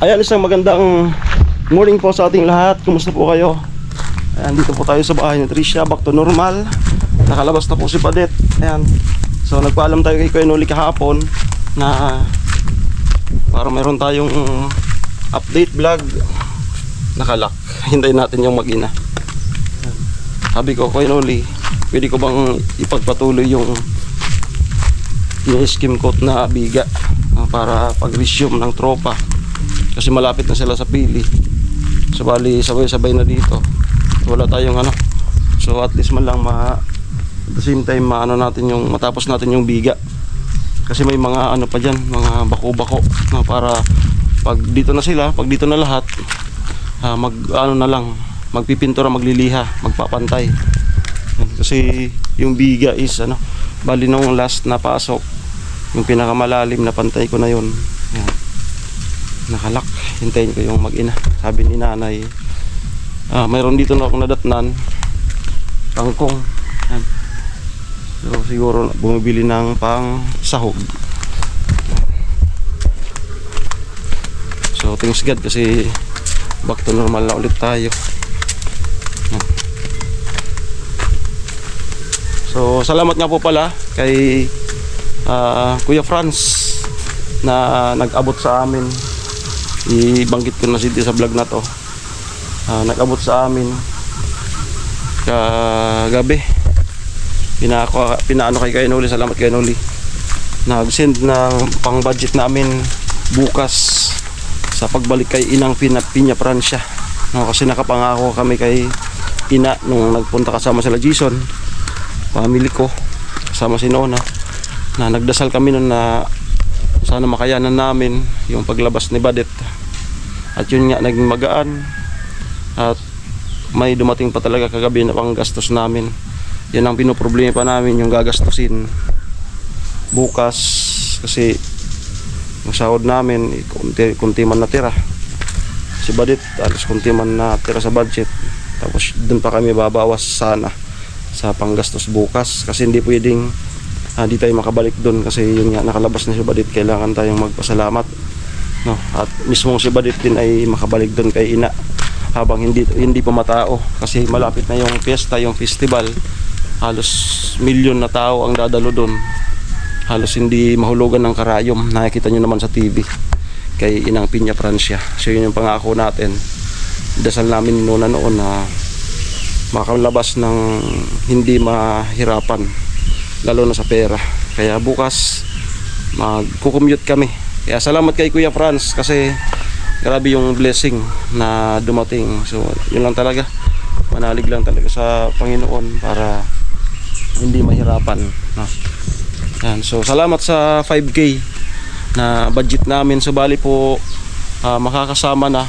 Ayan, isang magandang morning po sa ating lahat. Kumusta po kayo? Ayan, dito po tayo sa bahay ni Tricia. Back to normal. Nakalabas na po si Padet. Ayan. So nagpaalam tayo kay Kuya Noli kahapon na para meron tayong update vlog. Nakalak. Hintayin natin yung mag-ina. Sabi ko, Kuya Noli, pwede ko bang ipagpatuloy yung skim coat na biga para pag-resume ng tropa kasi malapit na sila sa pili. So bali sabay-sabay na dito, wala tayong so at least man lang at the same time natin yung matapos natin yung biga kasi may mga pa dyan, mga bako-bako para pag dito na sila, pag dito na lahat na lang magpipintura, magliliha, magpapantay kasi yung biga is bali nung last na pasok, yung pinakamalalim na pantay ko na yun. Ayan. Nakalak. Hintayin ko yung mag-ina. Sabi ni nanay, mayroon dito na akong nadatnan kangkong. Ayan. So siguro bumibili ng pang sahog. So thanks God kasi back to normal na ulit tayo. Ayan. So salamat nga po pala kay Kuya Franz na nag-abot sa amin. Ibanggit ko na sa vlog na to. Nag-abot sa amin kagabi. Pinaano kay Kuya Noli. Salamat Kuya Noli. Nag-send ng pang budget namin bukas sa pagbalik kay Inang Pinya Francia. Kasi nakapangako kami kay Ina nung nagpunta kasama sila Jason, family ko, kasama si Nona, na nagdasal kami noon na sana makayanan namin yung paglabas ni Badet. At yun nga, naging magaan. At may dumating pa talaga kagabi na pang gastos namin. Yan ang pinoproblema pa namin, yung gagastusin bukas. Kasi yung sahod namin, kunti man natira. Si Badet, alas kunti man natira sa budget. Tapos dun pa kami babawas sana sa panggastos bukas. Kasi hindi pwedeng di tayo makabalik doon kasi yun nga, nakalabas na si Badit. Kailangan tayong magpasalamat, at mismo si Badit din ay makabalik doon kay Ina habang hindi pa matao kasi malapit na yung fiesta, yung festival. Halos milyon na tao ang dadalo doon. Halos hindi mahulugan ng karayom. Nakikita nyo naman sa TV kay Inang Pinya Francia. So yun yung pangako natin. Dasal namin noon na makalabas ng hindi mahirapan, lalo na sa pera. Kaya bukas magkukommute kami. Kaya salamat kay Kuya Franz kasi grabe yung blessing na dumating. So yun lang talaga, manalig lang talaga sa Panginoon para hindi mahirapan. Yan. So salamat sa 5K na budget namin. So bali po makakasama na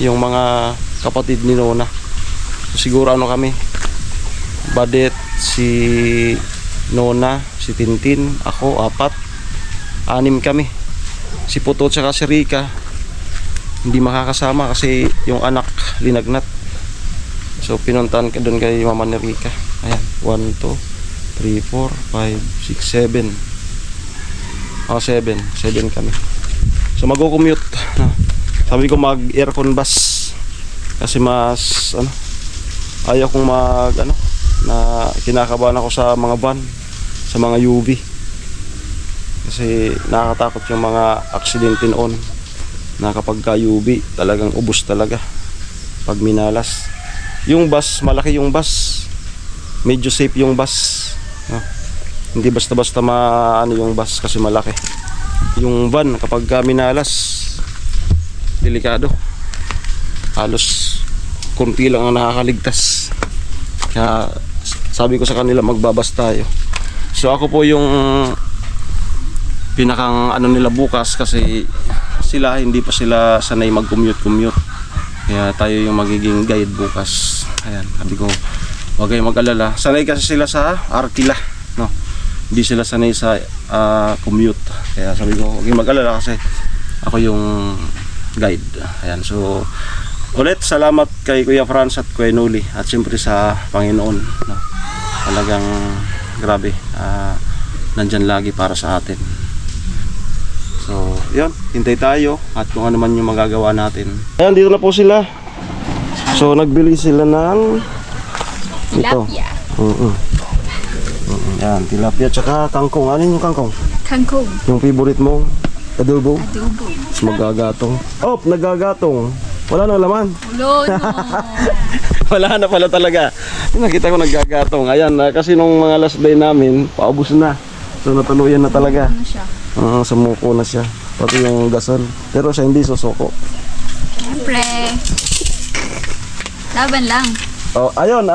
yung mga kapatid ni Nona. So, siguro kami, Badet, si Nona, si Tintin, ako, 4, 6 kami. Si Puto at si Rika hindi makakasama kasi yung anak linagnat. So pinuntahan ka doon kay mama ni Rika. Ayan, 1, 2, 3, 4, 5, 6, 7. 7 kami. So mag-commute. Sabi ko mag aircon bus kasi mas ayaw kong na kinakabahan ako sa mga van, sa mga UV kasi nakakatakot yung mga aksidente noon na kapag ka UV talagang ubos talaga pag minalas. Yung bus, malaki yung bus, medyo safe yung bus, hindi basta-basta yung bus kasi malaki. Yung van kapag ka minalas, delikado, halos kunti lang ang nakakaligtas. Kaya sabi ko sa kanila magbabas tayo. So ako po yung pinakang nila bukas kasi sila hindi pa sila sanay mag-commute. Kaya tayo yung magiging guide bukas. Ayan, sabi ko huwag kayong mag-alala. Sanay kasi sila sa Arkila, hindi sila sanay sa commute. Kaya sabi ko huwag kayong mag-alala kasi ako yung guide. Ayan, so ulit salamat kay Kuya Franz at Kuya Noli at siyempre sa Panginoon. Talagang grabe, nandyan lagi para sa atin. So yun, hintay tayo at kung ano man yung magagawa natin. Ayan, dito na po sila. So, nagbili sila ng Tilapia. Yan, tilapia tsaka kangkong. Ano yung kangkong? Kangkong. Yung favorite mo? Adobo? Adobo. Tapos magagatong. Oh, nagagatong. Wala nang laman. Ulo, no. Wala na pala talaga. Nakita ko nagagatong. Ayan, kasi nung mga last day namin, paubos na. So natuluyan na talaga. Ano siya? Sumuko na siya. Pati yung gasol. Pero siya hindi susuko. Siyempre. Laban lang. Oh, ayun,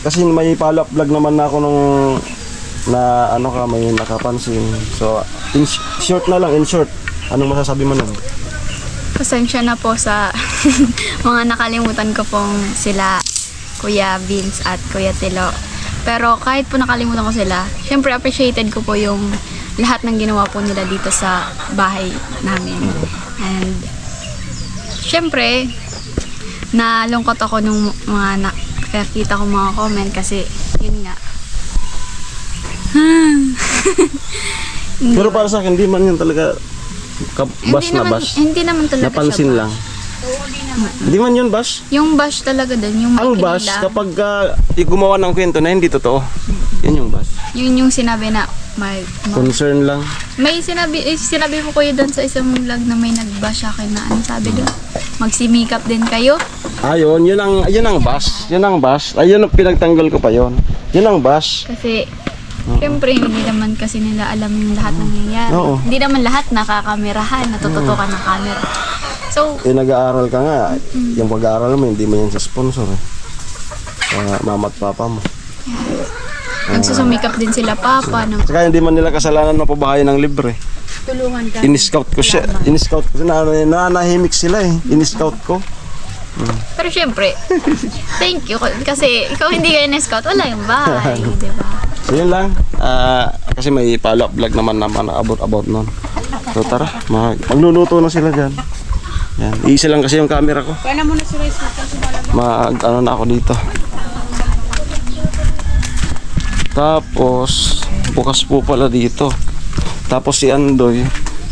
kasi may follow-up vlog naman na ako nung na ano ka, may nakapansin. So, in short na lang, in short. Anong masasabi mo nun? Pasensya na po sa mga nakalimutan ko pong sila Kuya Vince at Kuya Tilo. Pero kahit po nakalimutan ko sila, syempre appreciated ko po yung lahat ng ginawa po nila dito sa bahay namin. And syempre, nalungkot ako nung mga nakakita ko mga comment kasi yun nga. Pero para sa akin, hindi man yun talaga bash na bash. Hindi naman talaga Napansin siya lang. Hindi man yun bash. Yung bash talaga dun, yung Ang makinig bash, lang. kapag gumawa ng kwento na hindi totoo, yun yung bash. Yun yung sinabi na Concern lang. may sinabi mo kuya doon sa isang vlog na may nag-bash sa akin na ano sabi doon? Magsimikap din kayo. Ayun, yun ang bash. Yun ang bash. Ayun ang pinagtanggol ko pa yun. Yun ang bash. Kasi syempre hindi naman kasi nila alam yung lahat ng nangyayari. Oo. Hindi naman lahat nakakamerahan, natututukan ng camera. So, Nag-aaral ka nga. Yung pag-aaral mo, hindi mo yan sa sponsor eh. Mama at papa mo. nagsusumikap din sila papa ng Saka hindi man nila kasalanan na pabahay ng libre. tulungan ka. In-scout ko siya. In-scout ko. Nanahimik sila eh. In-scout ko. Pero syempre, thank you. Kasi ikaw hindi kayo na-scout, wala yung bahay, di ba? So yun lang. Kasi may follow-up vlog naman about nun. So tara, magluluto na sila dyan. Yan. Iisa lang kasi yung camera ko. Kaya mo na si Rice Ano na ako dito. Tapos, bukas po pala dito. Tapos si Andoy,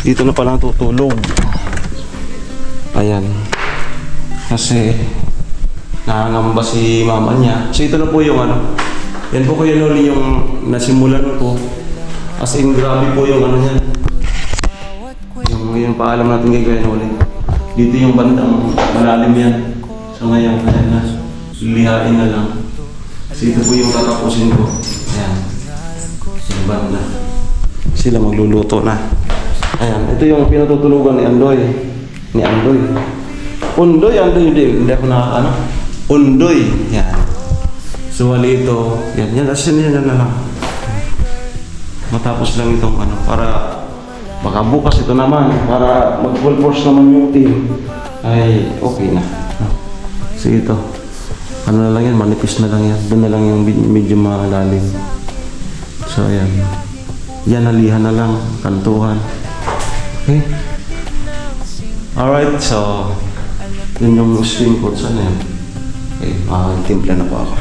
dito na pala tutulog. Ayan. Kasi, nangangamba si mama niya. So ito na po yung ano. Yan po Kuya Noli yung nasimulan ko. As in, grabe po yung ano niyan. Yung paalam natin kay Kuya Noli. Dito yung bandang malalim yan. So ngayon, ayan na. Lihain na lang. Kasi ito po yung tatapusin ko. Ayan. Yung banda. Sila magluluto na. Ayan. Ito yung pinatutulugan ni Andoy. Undoy, hindi ako nakakano. Undoy. Yan. So wali ito. Yan. Asin yan na lang. Matapos lang itong ano. Para baka bukas ito naman. Para mag full force naman yung team. Ay okay na. So ito. Ano na lang yan, manipis na lang yan. Doon na lang yung medyo malalim. So ayan. Yan, nalihan na lang. Kantuhan. Okay. Alright, so yun yung spring coat. Saan na yun? Okay, timpla na po ako.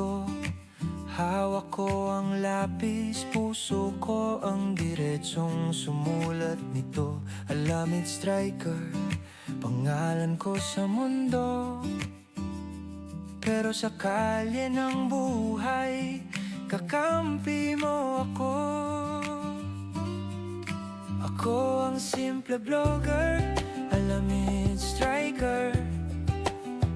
nito. Hawak ko ang lapis, puso ko ang diretsong sumulat nito. Alamid striker, pangalan ko sa mundo. Pero sa kalye ng buhay, kakampi mo ako. Ako ang simple vlogger, alamid striker.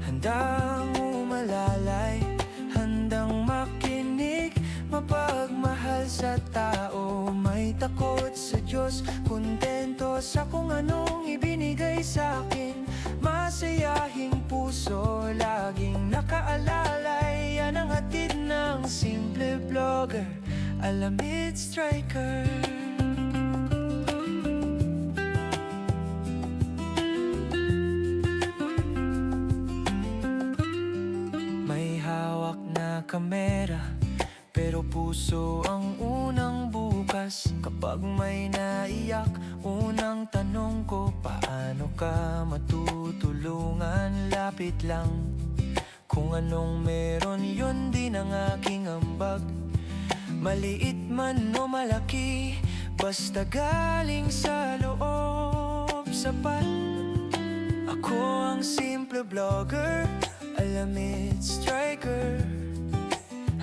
Handang umalalay, handang makinig, mapagmahal sa tao. May takot sa Diyos, kontento sa kung anong ibinigay sa akin. Masayahing puso, laging nakaalalay. Yan ang hatid ng simple vlogger, alamid striker. May hawak na kamera, pero puso ang unang bukas. Kapag may naiyak, unang tanong ko, paano ka matutulungan? Lapit lang, kung anong meron yun din ang aking ambag. Maliit man o malaki, basta galing sa loob, sapat. Ako ang simple vlogger, alamid striker.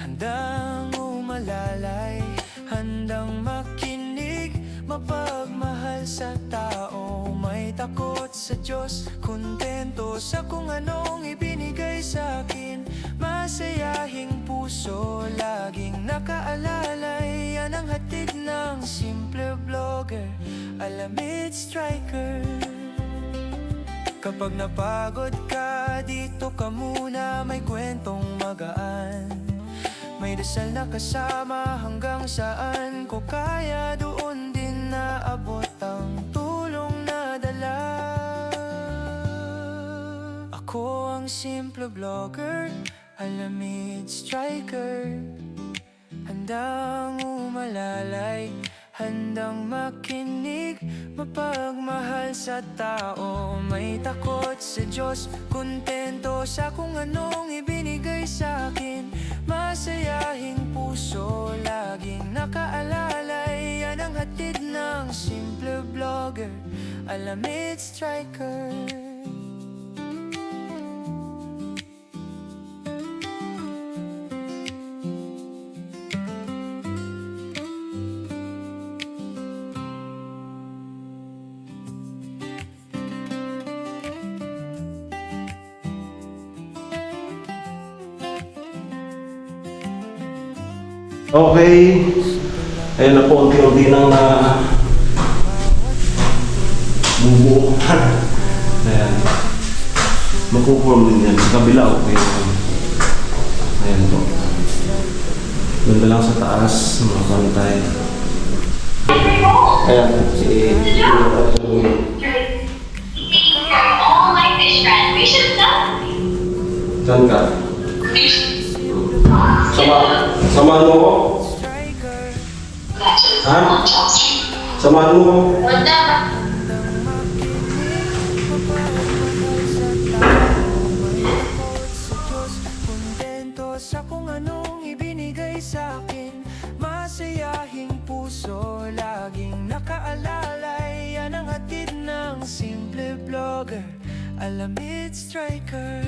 Handang umalalay, handang makinig, mapagmahal sa tao. May takot sa Diyos, kontento sa kung anong ibinigay sa akin. Masayahing puso, laging nakaalalay. Yan ang hatid ng simple vlogger, alamid striker. Kapag napagod ka, dito ka muna, may kwentong magaan. May dasal na kasama hanggang saan ko kaya, doon din naabot ang tulong na dala. Ako ang simple vlogger, alamid striker. Handang umalalay, handang makinig, mapagmahal sa tao. May takot sa Diyos, kontento sa kung anong ibinigay sa akin. Masayahing puso, laging nakaalalay. Yan ang hatid ng simple vlogger, alamid striker. Okay. Ayun na po, unti-unti nang na bubuo. Ayan. Makuform din yan. Sa kabila, okay. Ayan po. Ganda lang sa taas, mga pantay. Ayan. All my fish friends, we should stop. Saan ka? Samahan mo ko? Ha? Samahan mo ko? Kontento sa kung anong ibinigay sa akin. Masayahing puso, laging nakaalalay. Yan ang hatid ng simple vlogger, alamid striker.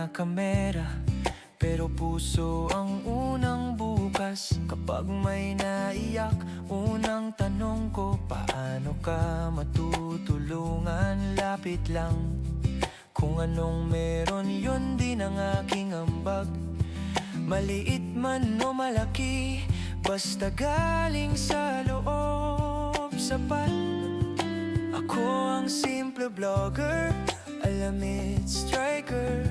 Kamera, pero puso ang unang bukas. Kapag may naiyak, unang tanong ko, paano ka matutulungan? Lapit lang, kung anong meron yun din ang aking ambag. Maliit man o malaki, basta galing sa loob, sapat. Ako ang simple vlogger, alamid striker.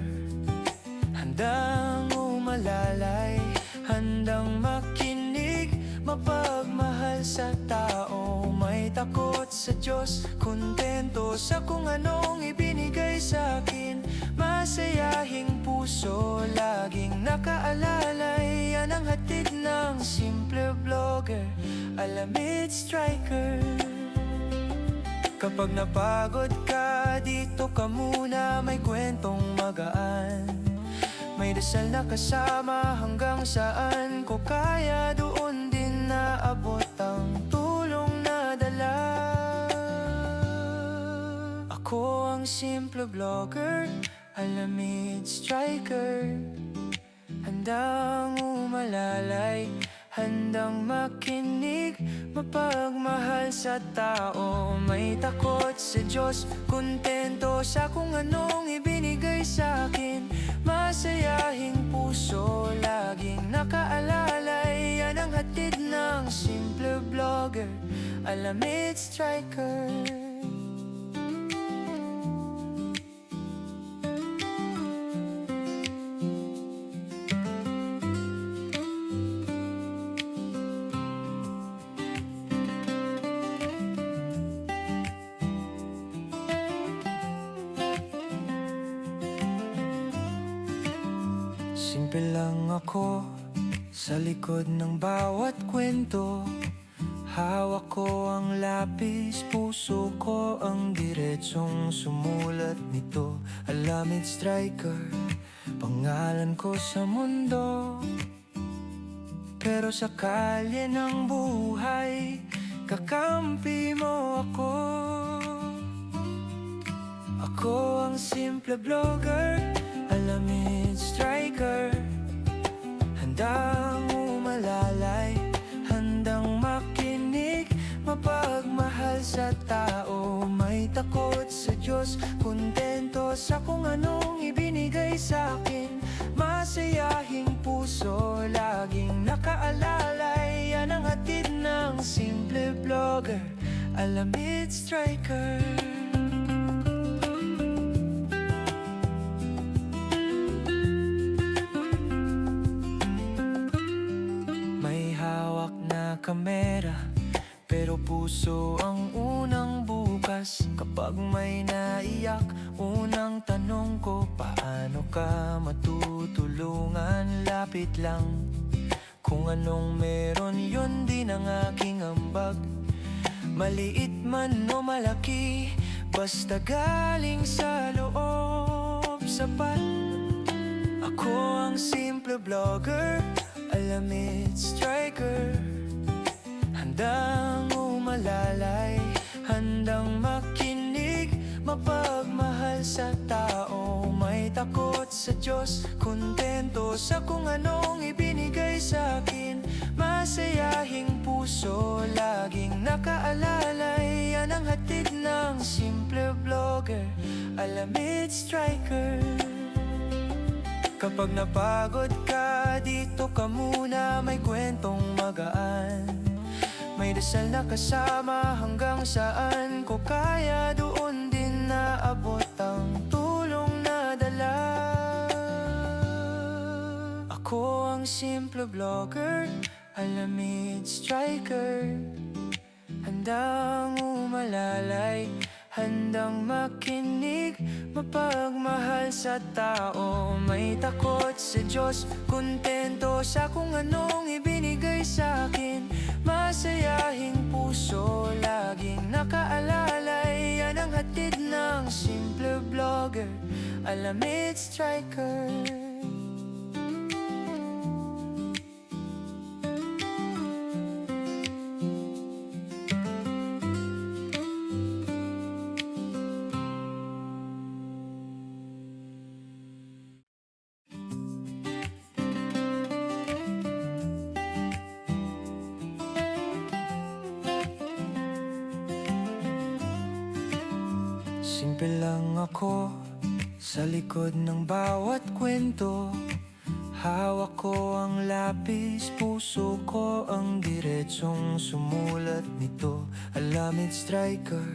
Handang umalalay, handang makinig, mapagmahal sa tao. May takot sa Diyos, kontento sa kung anong ibinigay sa akin. Masayahing puso, laging nakaalalay. Yan ang hatid na ng simple vlogger, Alamid Striker. Kapag napagod ka, dito ka muna, may kwentong magaan. May dasal na kasama hanggang saan ko kaya, doon din naabot ang tulong na dala. Ako ang simple vlogger, Alamid Striker. Handang umalalay, handang makinig, mapagmahal sa tao, may takot sa Diyos, kontento sa kung anong ibinigay sa akin. Masayahing puso, laging nakaalalay, yan ang hatid ng simple vlogger, Alamid Striker. Simple lang ako sa likod ng bawat kwento. Hawak ko ang lapis, puso ko ang diretsong sumulat nito. Alamid Striker, pangalan ko sa mundo. Pero sa kalye ng buhay, kakampi mo ako. Ako ang simple vlogger, Alamid Striker. Handang umalalay, handang makinig, mapagmahal sa tao, may takot sa Diyos, kontento sa kung anong ibinigay sa akin. Masayahing puso, laging nakaalalay, yan ang hatid ng simple vlogger, Alamid Striker. Kamera, pero puso ang unang bukas. Kapag may naiyak, unang tanong ko, paano ka matutulungan? Lapit lang, kung anong meron, yun din ang aking ambag. Maliit man o malaki, basta galing sa loob, sapat. Ako ang simple vlogger, Alamid Striker. Handang umalalay, handang makinig, mapagmahal sa tao, may takot sa Diyos, kontento sa kung anong ibinigay sa akin. Masayahing puso, laging nakaalalay, yan ang hatid ng simple vlogger, Alamid Striker. Kapag napagod ka, dito ka muna, may kwentong magaan. May dasal na kasama hanggang saan ko kaya, doon din naabot ang tulong na dala. Ako ang simple vlogger, Alamid Striker. Handang umalalay, handang makinig, mapagmahal sa tao, may takot sa Diyos, kontento sa kung anong ibinigay sa akin. Masayahing puso, laging nakaalalay, yan ang hatid ng simple vlogger, Alamid Striker. Simple lang ako sa likod ng bawat kwento. Hawak ko ang lapis, puso ko ang diretsong sumulat nito. Alamid Striker,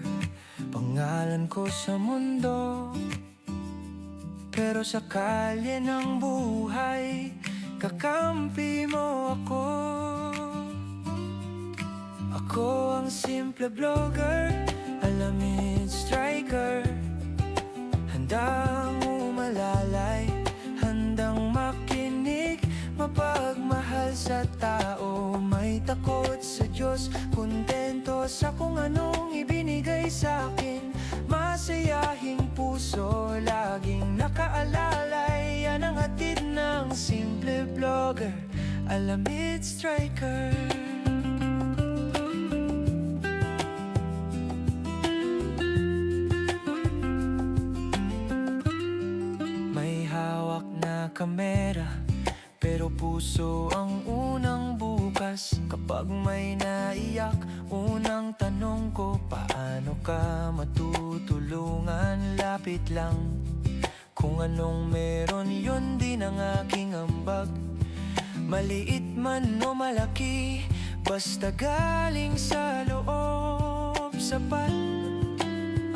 pangalan ko sa mundo. Pero sa kalye ng buhay, kakampi mo ako. Ako ang simple vlogger, Alamid Striker. Handang umalalay, handang makinig, mapagmahal sa tao, takot sa Diyos, kontento sa kung anong ibinigay sa akin. Masayahing puso, laging nakaalalay. Yan ang hatid ng simple vlogger, Alamid Striker. May hawak na kamera, pero puso ang unang bukas. Kapag may naiyak, unang tanong ko, paano ka matutulungan? Lapit lang, kung anong meron yun din ang aking ambag. Maliit man o malaki, basta galing sa loob, sapat.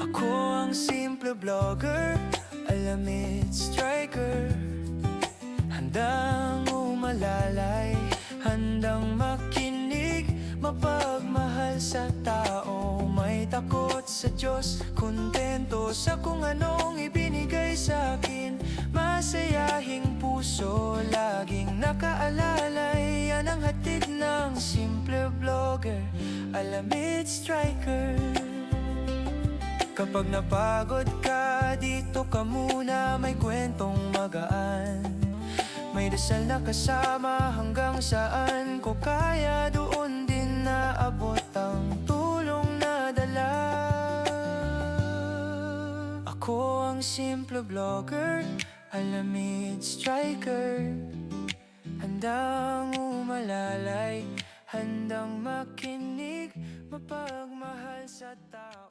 Ako ang simple vlogger, Alamid Striker. Handang umalalay, handang makinig, mapagmahal sa tao. May takot sa Diyos, kontento sa kung anong ibinigay sa akin. Masayahing puso, laging nakaalalay. Yan ang hatid ng simple vlogger, Alamid Striker. Kapag napagod ka, dito ka muna, may kwentong magaan. May dasal na kasama, hanggang saan ko kaya, doon din naabot ang tulong na dala. Ako ang simple vlogger, Alamid Striker. Handang umalalay, handang makinig, mapagmahal sa tao.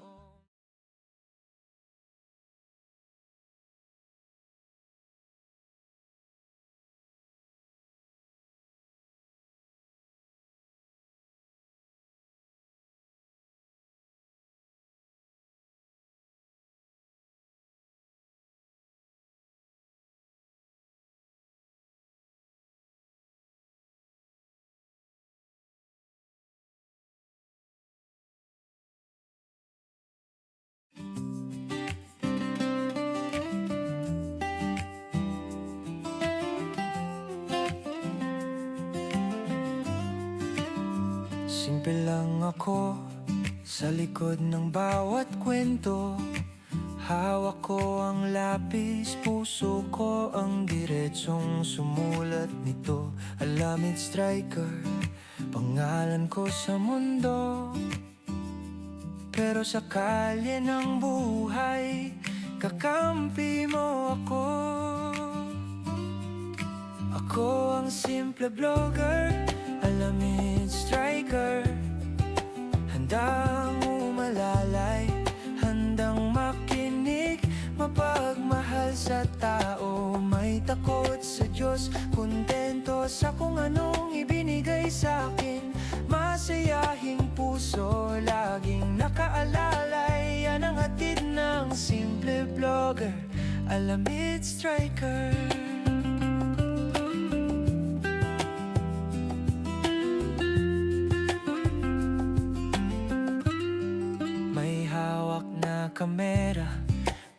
Simple lang ako sa likod ng bawat kwento. Hawak ko ang lapis, puso ko ang diretsong sumulat nito. Alamid Striker, pangalan ko sa mundo. Pero sa kalye ng buhay, kakampi mo ako. Ako ang simple vlogger, Alamid Striker. Handang umalalay, handang makinig, mapagmahal sa tao. May takot sa Diyos, kontento sa kung anong ibinigay sa akin. Masayahing puso, laging nakaalalay. Yan ang hatid ng simple vlogger, Alamid Striker. Kamera,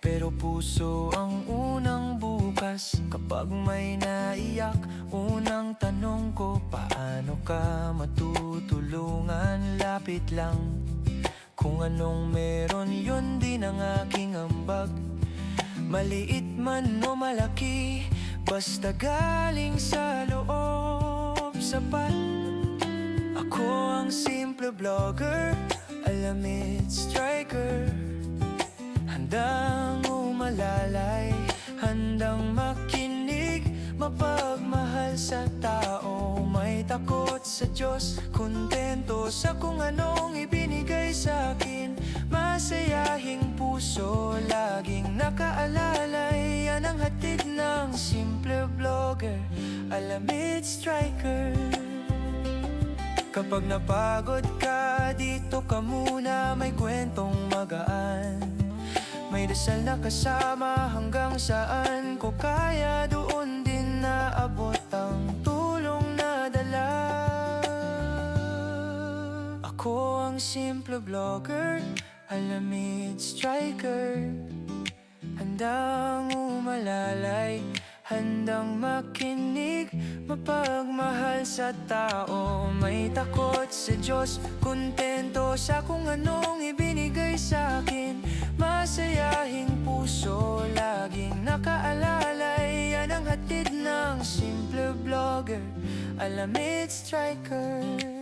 pero puso ang unang bukas. Kapag may naiyak, unang tanong ko, paano ka matutulungan? Lapit lang, kung anong meron yun din ang aking ambag. Maliit man o malaki, basta galing sa loob, sapat. Ako ang simple vlogger, Alamid Striker. Handang umalalay, handang makinig, mapagmahal sa tao. May takot sa Diyos, kontento sa kung anong ibinigay sa akin. Masayahing puso, laging nakaalalay. Yan ang hatid ng simple vlogger, Alamid Striker. Kapag napagod ka, dito ka muna, may kwentong magaan. May dasal na kasama, hanggang saan ko kaya, doon din naabot ang tulong na dala. Ako ang simple vlogger, Alamid Striker. Handang umalalay, handang makinig, mapagmahal sa tao, may takot sa Diyos, kontento sa kung anong ibinigay sa akin. Masayahing puso, laging nakaalala, yan ang hatid ng simple vlogger, Alamid Striker.